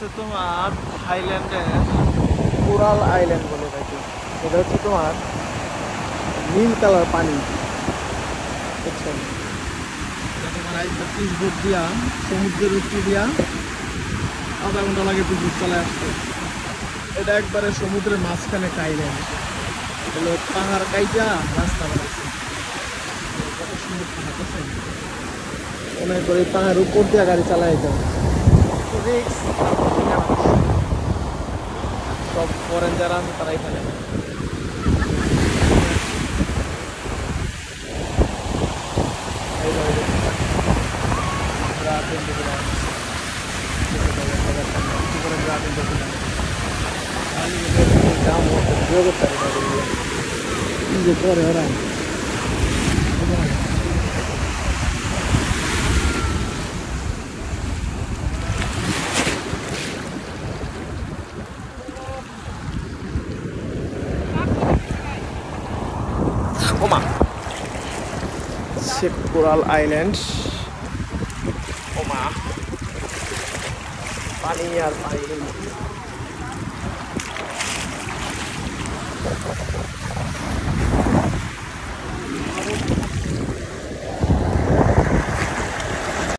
হচ্ছে তোমার থাইল্যান্ডের কোরাল আইল্যান্ড বলে থাকে। এটা হচ্ছে তোমার নীল কালার পানি, বুঝছেন? তোমার আইসা পিস বোট দিয়া সমুদ্রের উপর দিয়া আধা ঘন্টা লাগে পিস বোট চলে আসতে। এটা একবারে সমুদ্রের মাঝখানে একটা আইল্যান্ড, এগুলো পাহাড় কাইটা রাস্তা বানাচ্ছে। কত সুন্দর পাহাড়, বুঝছেন? মনে করি পাহাড় উপর দিয়ে গাড়ি চালাই যাও, রিক্স। সব ফরেন যারা আছে তারাই এখানে। করে ওরা ওমা কোরাল আইল্যান্ড। ওমা পানি আর পানি।